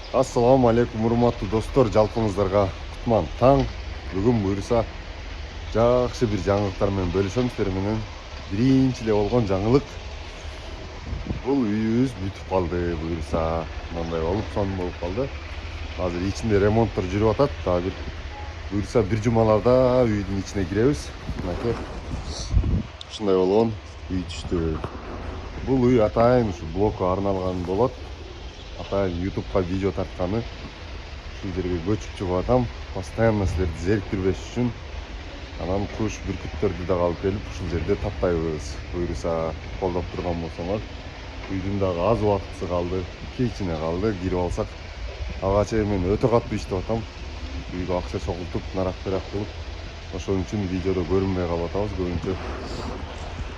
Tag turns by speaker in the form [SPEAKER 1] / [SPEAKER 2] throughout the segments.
[SPEAKER 1] Assalamu alaikum урматтуу достор, жалпыңыздарга кутман таң. Бүгүн буюрса жакшы бир жаңылыктар менен бөлүшөм сиздер менен. Биринчи эле болгон жаңылык бул үйүбүз бүтүп калды. Буюрса мындай болуп калды. Азыр ичинде ремонттор жүрүп атат. Дагы бир буюрса бир жумаларда үйдүн ичине киребиз. Мынакей ушундай болгон үй түштү. Бул үй атайын ушу блокко арналган болот. Атайын YouTube'га видео тартканы. Ушул жерге көчүп чыгып атам. Постоянно силерди зериктирбеш үчүн. Анан куш бүркүттөрдү да алып келип ушул жерде таптайбыз. Буюрса колдоп турган болсоңор. Үйдүн дагы аз убакытысы калды. Кечине калды. Кирип алсак. Ага чейин мен өтө катуу иштеп атам. Үйгө акча чогултуп, нарак-берак кылып. Ошон үчүн видеодо көрүнбөй калып атабыз. Көбүнчө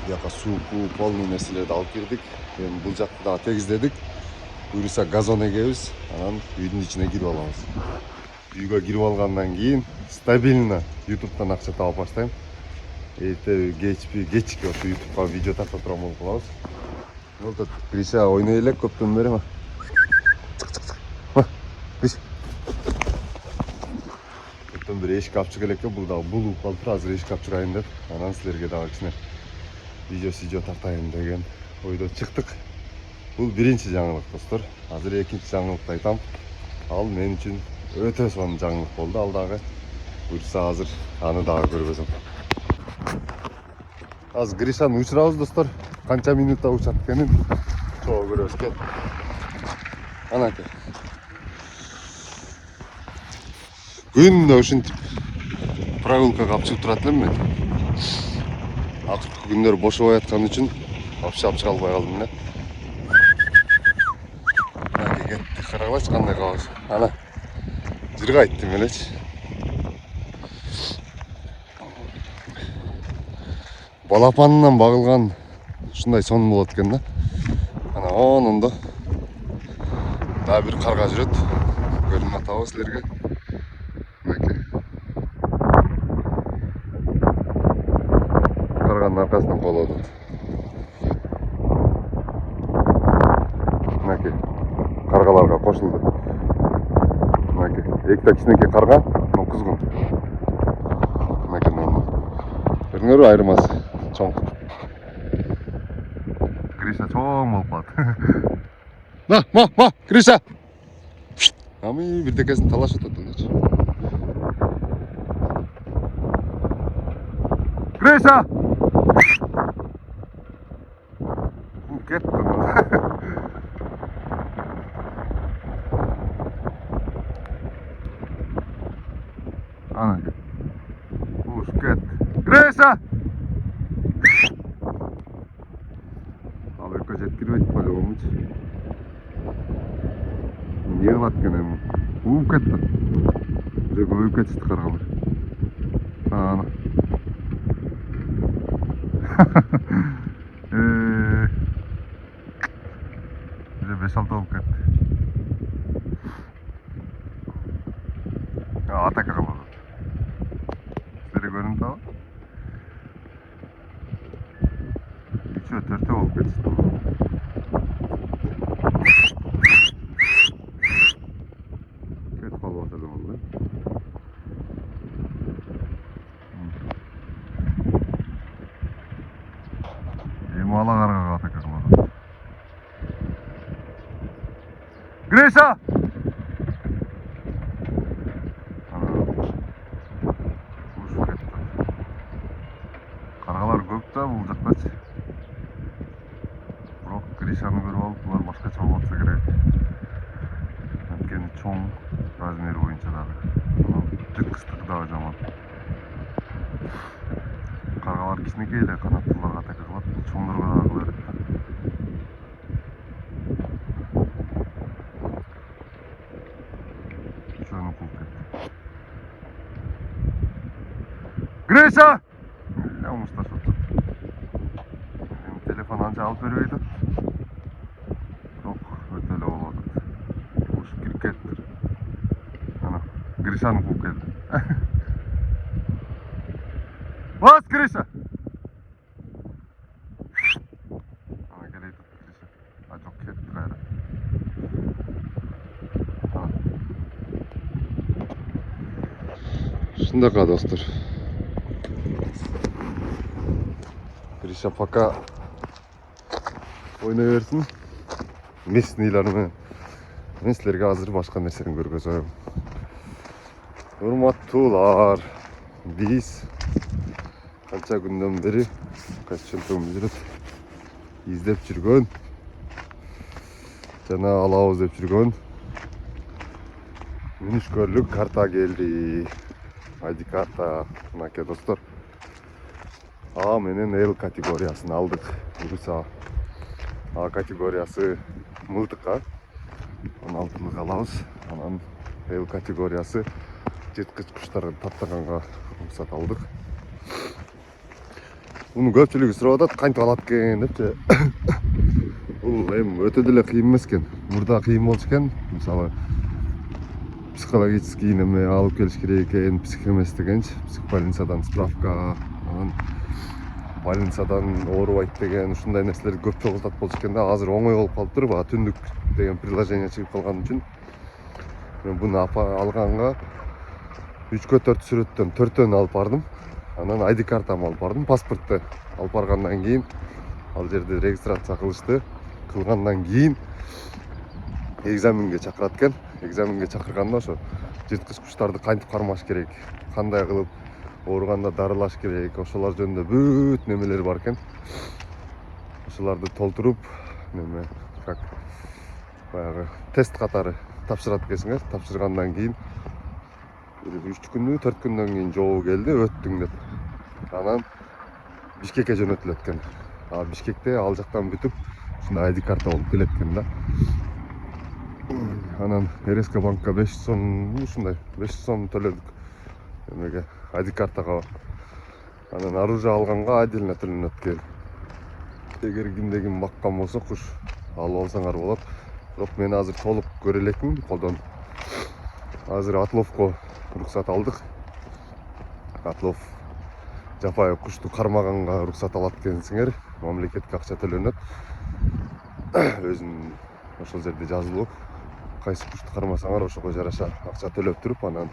[SPEAKER 1] бияка суу, полный нерселерди алып кирдик. Эми бул жакты дагы тегиздедик. Буюрса газон эгебиз, анан үйдүн ичине кирип алабыз. Үйгө кирип алгандан кийин стабильно YouTube'дан акча таап баштайм. Кечки YouTube'га видео тарта турган болуп калабыз. Вот Гриша ойной элек көптөн бери ма. Көптөн бери эшикке алып чыга элекке, бул дагы булуп калыптыр. Азыр эшикке алып чыгайын деп, анан силерге дагы кичине видео тартайын деген ойдо чыктык. Бул биринчи жаңылык достор. Азыр экинчи жаңылыкты айтам. Ал мен үчүн өтө сонун жаңылык болду. Ал дагы буюрса азыр аны дагы көргөзөм. Азыр Гришаны учурабыз достор. Канча минутта учат экенин чогуу көрөбүз кел. Анакей. Күндө ушинтип прогулкага алып чыгып турат элем мен. Акыркы күндөр бошобой аткан үчүн вообще алып чыга албай калдым да. Карабач кандай кабыз. Ана жыргайттым элечи. Балапанынан багылган ушундай сонун болот экен да. Ана онондо дагы бир карга жүрөт. Көрүнүп атабы силерге. Мынакей. Карганын аркасынан колуп атат. Мынакей. Каргаларга кошулду. Мынакей. Экте кичинекей карга, кузгун. Мынакей мына. Көрүңөрбү айырмасы? Чоң. Гриша чоң болуп калат. Ма, Гриша. Ами бирдекесин талашып атат элечи. Гриша! Кетти. Ана. Уш кетти. Гриша! Ал экөө жеткирбейт по-любомучу. Не кылат экен эми? Ууп кетти. Уже көбөйүп кетишти каргалар. Ана. Уже 5-6 болуп кетти. Атака кылып атат. Силерге көрүнүп атабы? 3-4 болуп кетишти. Кетип калып атат эле болду. Эми ала каргага атака кылып атат. Гриша! Каргалар көп да бул жактачы. Бирок Гришаны көрүп алып, булар башкача болуп атса керек. Анткени чоң размери боюнча дагы. Жырткычтыгы дагы жаман. Каргалар кичинекей эле канаттууларга атака кылат, бул чоңдорго дагы кыла берет да. Чөнү кылып кетти. Гриша! Мушташып атат. Телефон анча алып бербей атат. Бирок өтө эле болуп атат. Ушуп кирип кетиптир. Ана Гришаны кууп келди. Бас, Гриша! Ана келет Гриша. А жок, кетти кайра. Ана Ушундайга достор. Гриша пока ойнай берсин. Местныйлар менен. Мен силерге азыр башка нерсени көргөзөм. Урматтуулар, биз канча күндөн бери кайсы чөнтөгүмдү жүрөт издеп жүргөн жана алабыз деп жүргөн мүнүшкөрлүк карта келди. ID карта мынакей достор. А менен L категориясын алдык. Буюрса А категориясы мылтыкка 16-лык алабыз. Анан L категориясы жырткыч куштарды таптаганга уруксат алдык. Муну көпчүлүгү сурап атат, кантип алат экен депчи. Бул эми өтө деле кыйын эмес экен. Мурда кыйын болчу экен. Мисалы психологический неме алып келиш керек экен, псих эмес дегенчи. Психбольницадан справка, анан больницадан оорубайт деген ушундай нерселерди көп чогултат болчу экен да. Азыр оңой болуп калыптыр. Баа түндүк деген приложение чыгып калган үчүн мен буну алганга 3-4 сүрөттөн 4-төн алып бардым. Анан ID картамы алып бардым, паспортты алып баргандан кийин ал жерде регистрация кылышты. Кылгандан кийин экзаменге чакырат экен. Экзаменге чакырганда ошо жырткыч куштарды кантип кармаш керек, кандай кылып ооруганда дарылаш керек, ошолор жөнүндө бүт немелер бар экен. Ошолорду толтуруп, неме как баягы тест катары тапшырат экенсиңер. Тапшыргандан кийин 3 күндү, 4 күндөн кийин жообу келди, өттүң деп. Анан Бишкекке жөнөтүлөт экен. А Бишкекте ал жактан бүтүп, ушундай ID карта болуп келет экен да. Анан РСК банкка 500 сом, ушундай 500 сом төлөдүк. Эмеге ID картага. Анан оружие алганга отдельно төлөнөт экен. Эгер кимде ким баккан болсо куш алып алсаңар болот. Бирок мен азыр толук көрө элекмин колдон. Азыр отловко уруксат алдык. Отлов жапайы кушту кармаганга уруксат алат экенсиңер. Мамлекетке акча төлөнөт. Өзүн ошол жерде жазылып, кайсы кушту кармасаңар ошого жараша акча төлөп туруп, анан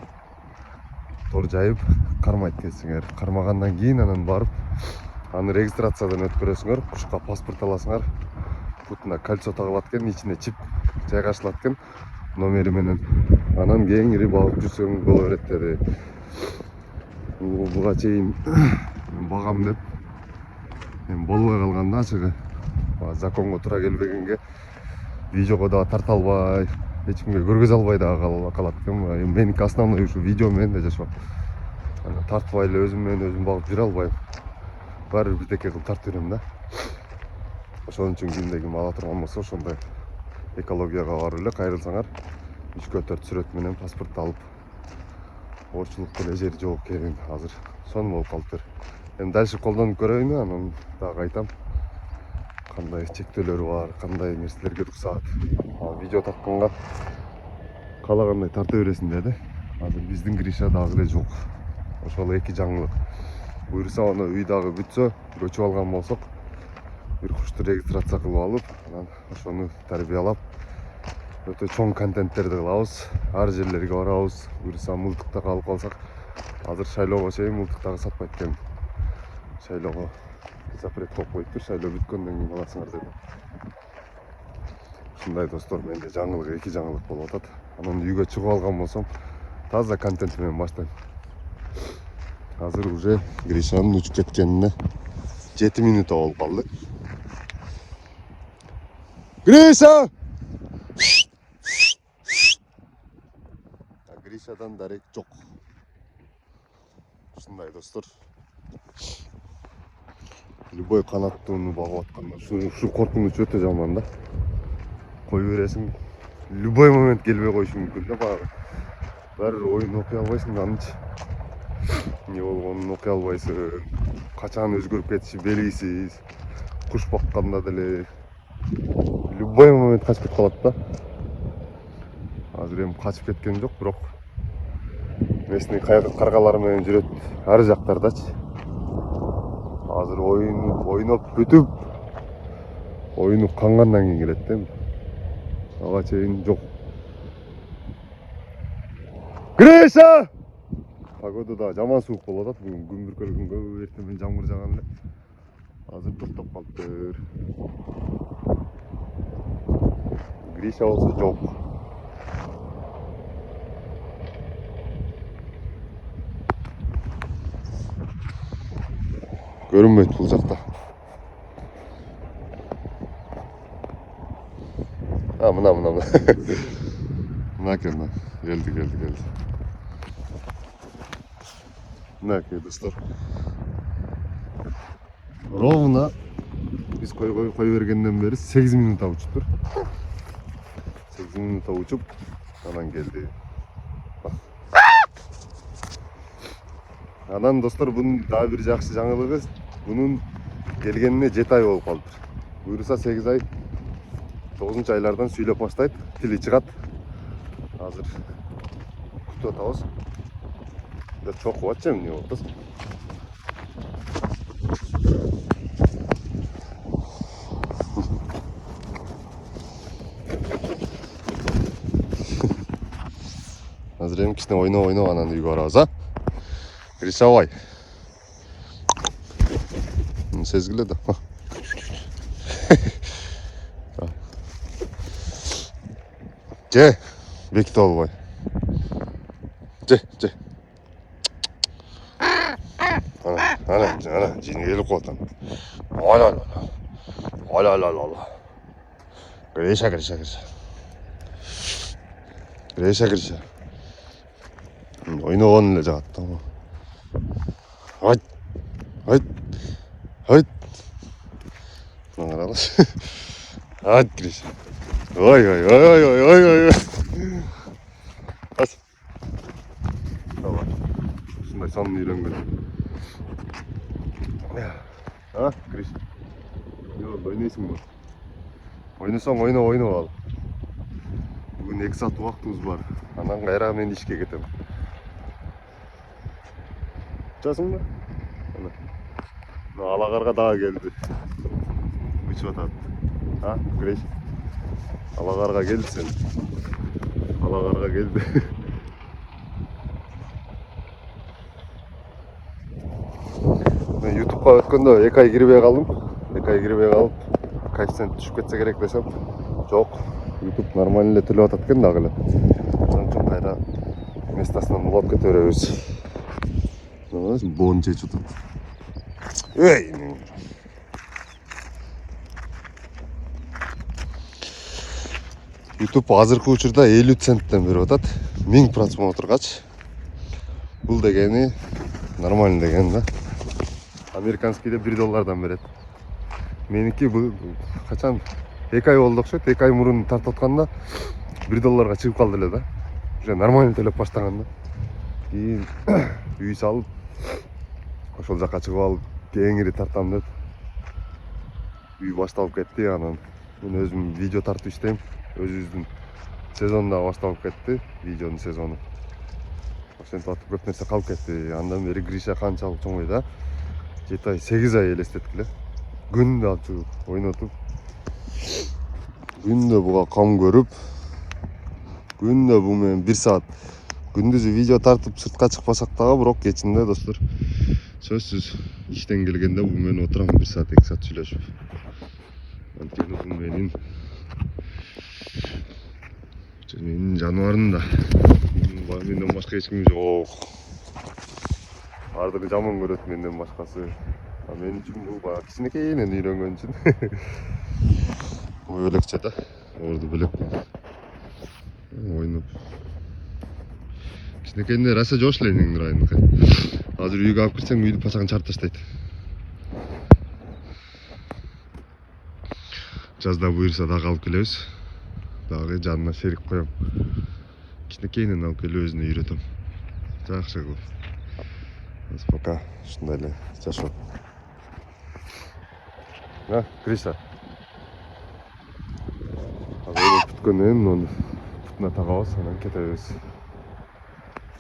[SPEAKER 1] тор жайып кармайт экенсиңер. Кармагандан кийин анан барып аны регистрациядан өткөрөсүңөр, кушка паспорт аласыңар. Бутуна кольцо тагылат экен, ичине чип жайгашылат экен номери менен. Анан кеңири багып жүрсөң боло берет деди. Буга чейин багам деп эми болбой калганда ачыгы законго туура келбегенге видеого да тарта албай, эч кимге көргөзө албай да калат экен. Меники основной ушу видео менен да жашоо. Аны тартпай эле өзүм менен өзүм багып жүрө албайм. Баары бир бирдеке кылып тартып жүрөм да. Ошон үчүн кимде ким ала турган болсо ошондой экологияга барып эле кайрылсаңар 3-4 сүрөт менен паспорт алып оорчулуктун эле жери жок экен. Азыр сонун болуп калыптыр. Эми дальше колдонуп көрөйүн, анан дагы айтам кандай чектөөлөрү бар, кандай нерселерге уруксат. Видео тартканга каалагандай тарта бересиң деди. Азыр биздин Гриша дагы эле жок. Ошол эки жаңылык. Буюрса аны үй дагы бүтсө, көчүп алган болсок, бир кушту регистрация кылып алып, анан ошону тарбиялап, өтө чоң контенттерди кылабыз. Ар жерлерге барабыз. Буюрса мылтыктагы алып калсак, азыр шайлоого чейин мылтыктагы сатпайт экен. Шайлоого запрет коюп коюптур, шайлоо бүткөндөн кийин аласыңар деди. Ушундай достор, менде жаңылык, эки жаңылык болуп атат. Анан үйгө чыгып алган болсом, таза контент менен баштайм. Азыр уже Гришанын учуп кеткенине 7 минута болуп калды. Гриша! Гришадан дарек жок. Ушундай достор. Любой канаттууну багып атканда ушу коркунуч өтө жаман да. Кой бересиң, любой момент келбей коюшу мүмкүн да багы. Баары оюн окуй албайсың да анычы. Не болгонун окуй албайсың. Качан өзгөрүп кетиши белгисиз. Куш бакканда деле любой момент качып калат да. Азыр эми качып кеткен жок, бирок местный каргалар менен жүрөт ар жактардачы. Азыр ойноп бүтүп, оюну кангандан кийин келет да. Ага чейин жок. Гриша! Погода да жаман суук болуп атат бүгүн. Күн бүркөлгөнгө эртең жамгыр жаган эле. Азыр токтоп калыптыр. Гриша болсо жок. Көрүнбөйт бул жакта. Мына. Мына келди. Мынакей достор. Ровно биз кой бергенден бери 8 минут учуптур. 8 минут учуп анан келди. Анан достор бунун дагы бир жакшы жаңылыгы бунун келгенине 7 ай болуп калды. Буюрса 8 ай 9 айлардан сүйлөп баштайт, тили чыгат. Азыр күтүп атабыз. Чокуп атчы эмне болуп атат? Азыр эми кичине ойноп анан үйгө барабыз, а? Гриша бай. Сезгиле да. Же, бекит албай. Же. Ana, jini kelip qo'ydim. Ola. Grisha. Oynagan эле жагат, tamam. Hayt. Mına qaralış. Hayt Grisha. Oy. As. Tamam. Şunday sanını үйрөнгөн. Гриша. Ойнойсуң ба? Ойносоң ойноп ал. Бүгүн 2 саат убактыбыз бар. Анан кайра мен ишке кетем. Часыңбы? Ана алагарга дагы келди. Учуп атат. Гриша. Алагарга келди сен. Алагарга келди. YouTube'га өткөндө 2 ай кирбей калдым. 2 ай кирбей калып, коэффициент түшүп кетсе керек десем, жок. YouTube нормально эле төлөп атат экен дагы эле. Ошон үчүн кайра местасынан улап кете беребиз. Бон чечип атат. YouTube азыркы учурда 50 центтен берип атат. 1000 просмотргач. Бул дегени нормально деген да. Американскийде $1 берет. Меники бул качан 2 ай болду окшойт. 2 ай мурун тартып атканда $1 чыгып калды эле да. Уже нормально төлөп баштаганда. Кийин үй салып ошол жака чыгып алып кеңири тартам деп үй башталып кетти. Анан мен өзүм видео тартып иштейм. Өзүбүздүн сезон да башталып кетти, видеонун сезону. Ошентип атып көп нерсе калып кетти. Андан бери Гриша канчалык чоңойду? 7 ай, 8 ай элестеткиле. Күндө алып чыгып, ойнотуп. Күндө буга кам көрүп. Күндө бу менен 1 саат. Күндүзү видео тартып сыртка чыкпасак дагы, бирок кечинде достор сөзсүз иштен келгенде бу менен отурам 1 саат, 2 саат сүйлөшүп. Анткени бу менин жаныбарым да. Менден башка эч ким жок. Бардыгы жаман көрөт менден башкасы. Мен үчүн бул баягы кичинекейинен үйрөнгөн үчүн. Бөлекче да. Орду бөлөк. Ойноп. Кичинекейинде раса жош эле эниңдир айныкы. Азыр үйгө алып кирсең үйдү пачагын чарып таштайт. Жазда буйрса дагы алып келебиз. Дагы жанына шерик коем. Кичинекейинен алып келип өзүнө үйрөтөм. Жакшы кылып. Пока ушундай эле жашоо. Гриша. Азыр бүткөндөн муну бутуна тагабыз, анан кетебиз.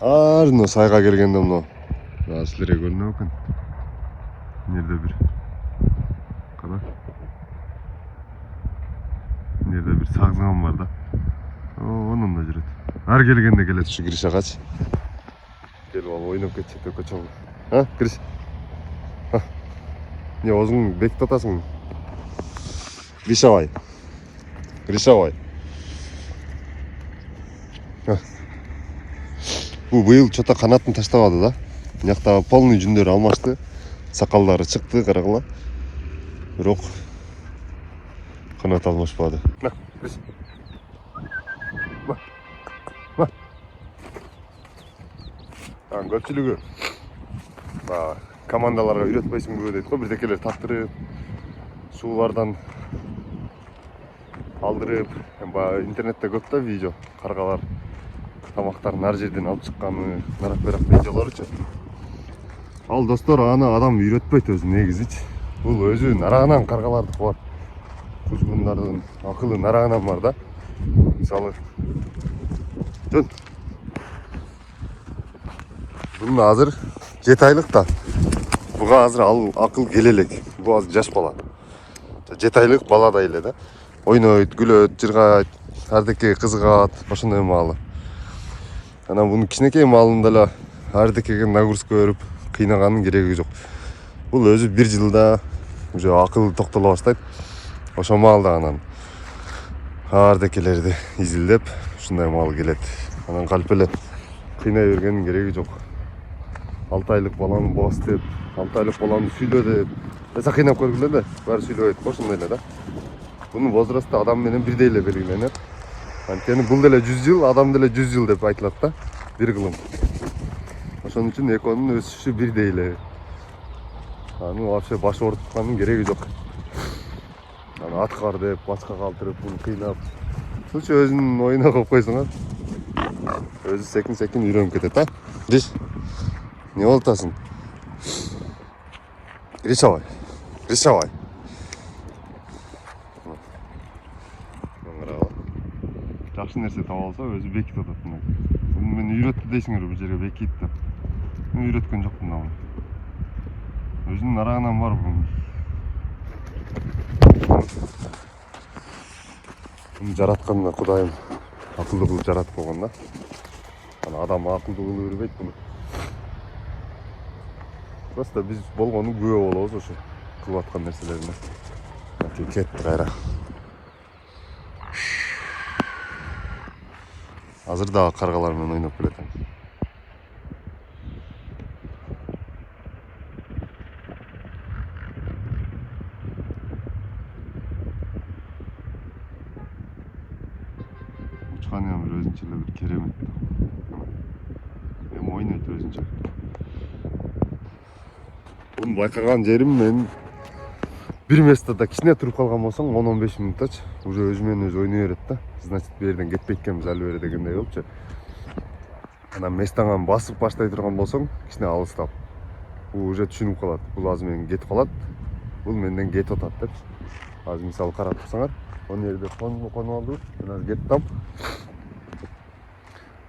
[SPEAKER 1] Мына сайга келгенде мына силерге көрүнөт экен. Нерде бир. Кана. Нерде бир сагзыган бар да. Онун да жүрөт. Ар келгенде келет ушу Гришагачы. Келіп ал ойнап кетші төкө чоң. Ha, кіріш. Не, өзің бекіп атасың. Ришавай. Ришавай. Бұл быйыл чота қанатын таштабады да. Мынаяқта полный жүндері алмашты. Сақалдары шықты, қарағыла. Бирок қанат алмашпады. На, кіріш. Көпчілігі командаларға үйретпейсің бе дейді ғой, бірдекелер таптырып, сулардан алдырып, интернетте көп та видео, қарғалар тамақтарын ар жерден алып шыққаны, нарақ-берақ видеоларычы. Ал достар, аны адам үйретпейді өзі негізіч. Бұл өзі нарағынан қарғаларды бар. Кузгундардың ақылы нарағынан бар да. Мысалы, жөн. Бұның азыр 7 айлық та. Бұға азыр ақыл келелек. Бұл азыр жаш бала. 7 айлық бала да еле да. Ойнойд, күлөт, жырғайд, ардеке қызығат, башындай малы. Ана бұның кішінекей малында ла ардекеге нагрузка өріп, қиынағанның керегі жоқ. Бұл өзі 1 жылда уже ақыл тоқтала бастайды. Ошо малда анан ардекелерді изилдеп, ушундай мал келет. Анан калпеле қыйнай бергеннин кереги жок. 6 айлық баланы бас деп, 6 айлық баланы сүйлө деп. Эса қыйнап көргүлө да, баары сүйлөбөйт, ошондой эле да. Бунун возрасты адам менен бирдей эле белгиленет. Анткени бул деле 100 жыл, адам деле 100 жыл деп айтылат да, бир кылым. Ошон үчүн экөөнүн өсүшү бирдей эле. Аны вообще баш ооруткандын кереги жок. Аны аткар деп, башка калтырып, буну кыйнап. Ушунчу өзүнүн оюна коюп койсоңор, өзү секин-секин үйрөнүп кетет да. Риш, не болуп атасың? Ришавай, ришавай. Жакшы нерсе таап алса, өзү бекитип атат. Буну мен үйрөттү дейсиңер, бул жерге бекит деп. Мен үйрөткөн жокмун да. Өзүнүн арагынан бар бунун. Буну жаратканда Кудайым акылдуу кылып жаратып койгон да. Ана адам акылдуу кылып бербейт буну. Просто биз болгону күбө болобуз ошо кылып аткан нерселерине. Кетти кайра. Азыр дагы каргалар менен ойноп келатам. Учканы бир өзүнчө эле бир керемет. Эми ойнойт өзүнчө. Бунун байкаган жерим мен бир местада кичине туруп калган болсоң 10-15 мүнөттөчү уже өзү менен өзү ойной берет да. Значит, бу жерден кетпей экенбиз алы бери дегендей болупчу. Анан местаңан басып баштай турган болсоң, кичине алыстап. Бул уже түшүнүп калат. Бул азыр менен кетип калат. Бул менден кетип атат деп. Азыр мисалы карап турсаңар, он жерде конуп алды. Мен азыр кеттим.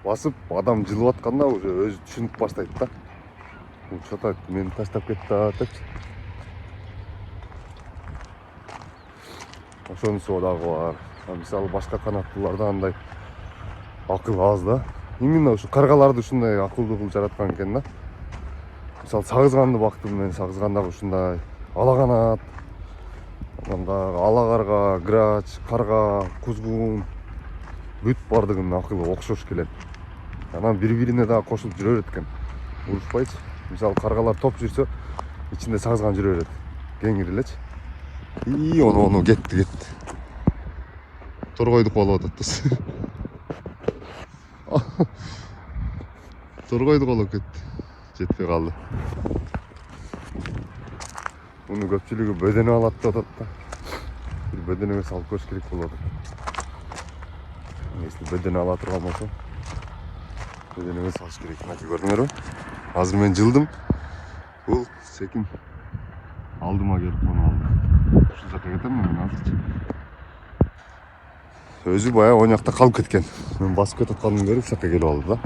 [SPEAKER 1] Басып адам жылып атканда уже өзү түшүнүп баштайт да. Чотат мени таштап кетти депчи. Ошонусу дагы бар. Мисалы башка канаттууларда андай акыл аз да. Именно ушу каргаларды ушундай акылдуу кылып жараткан экен да. Мисалы сагызганды бактым мен, сагызганда ушундай ала канат, анда ала карга, грач, карга, кузгун бүт бардыгынын акылы окшош келет. Анан бири-бирине дагы кошулуп жүрө берет экен. Урушпайчы. Мисалы каргалар топ жүрсө, ичинде сагызган жүрө берет. Кеңири элечи. Ону кетти. Торгойдук болуп атат. Торгойдук болуп кетти. Жетпей калды. Муну көпчүлүгү бөдөнө алат деп атат да. Бир бөдөнөгө салып көрүш керек болот. Если бөдөнө ала турган болсо, бөдөнөгө салыш керек. Мына көрдүңөрбү? Азыр мен жылдым. Бул секин алдыма келип кону алды. Ушул жака кетем мен азырчы. Өзү бая оңакта калып кеткен. Мен басып кетип атканымды көрүп ушака келип алды да.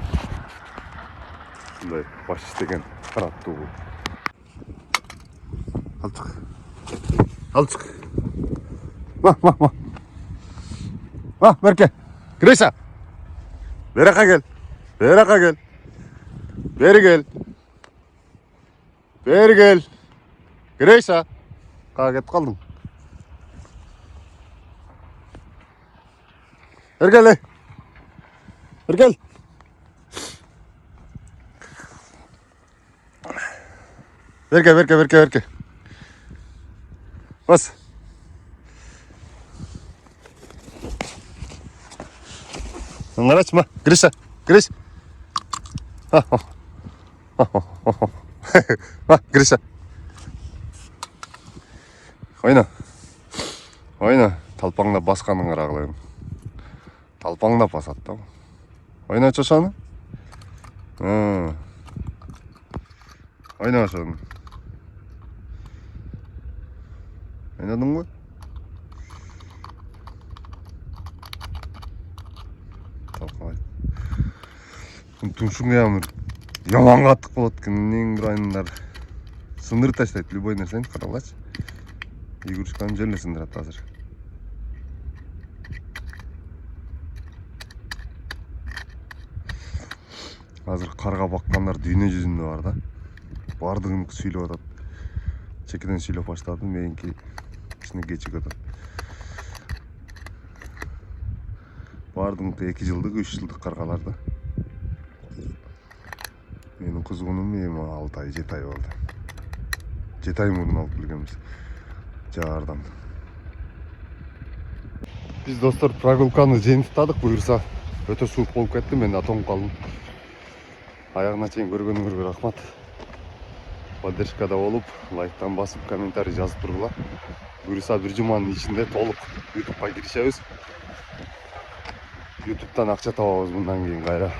[SPEAKER 1] Мындай баш иштеген канаттуу. Ал чык. Берке. Гриша. Берака кел. Beri gel. Beri gel. Greysa. Kağa ketip kaldın. Beri gel. Beri gel. Berke. Bas. Onlar açma. Grisa. Gris. Grisa. Oyna. Talпаңда басқаның қарағылайым. Талпаңда басады да. Ойна чошаны. Ойна шоны. Ойнадың ғой? Тұмшың ямыр. Яман қаттық болады екен. Нең бір айнындар. Сындырып таштайды. Любой нәрсені қаралашы. Игрушканы желе сындырады азыр. Азыр қарға баққандар дүйне жүзінде бар да. Бардығын сүйлеп атады. Чекеден сүйлеп баштады, меніңки ішіне кечік атады. Бардығын 2 жылдық, 3 жылдық қарғаларда. Менің қызғыным 6 ай, 7 ай болды. 7 ай мұрын алып білгенбіз. Жағардан. Biz dostlar прогулканы жеңіптадық, бұйырса өте суық болып кетті, мен тоңып қалдым. Аяғына чейін көргеніңізге рахмат. Поддержкада болып, лайктан басып, комментарий жазып тұрғыла. Бұйырса бір жұманың ішінде толық YouTube'ға кірішеміз. YouTube'дан ақша табамыз бұндан кейін қайра.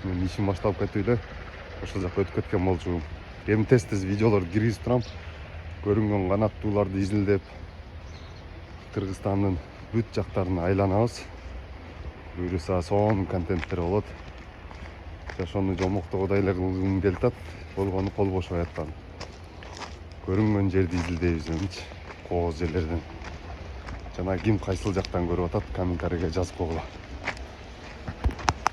[SPEAKER 1] Мен işim башталып кетті. Ошол жакка өтүп кеткен болчумун. Эми тез видеолорду киргизип турам. Көрүнгөн канаттууларды изилдеп, Кыргызстандын бүт жактарын айланабыз. Буюрса сонун контенттер болот. Жашоону жомоктогудай эле кылгым келип атат. Болгону кол бошой аттан. Көрүнгөн жерди изилдейбиз эмичи, кооз жерлерден. Жана ким кайсыл жактан көрүп атат, комментарийге жазып койгула.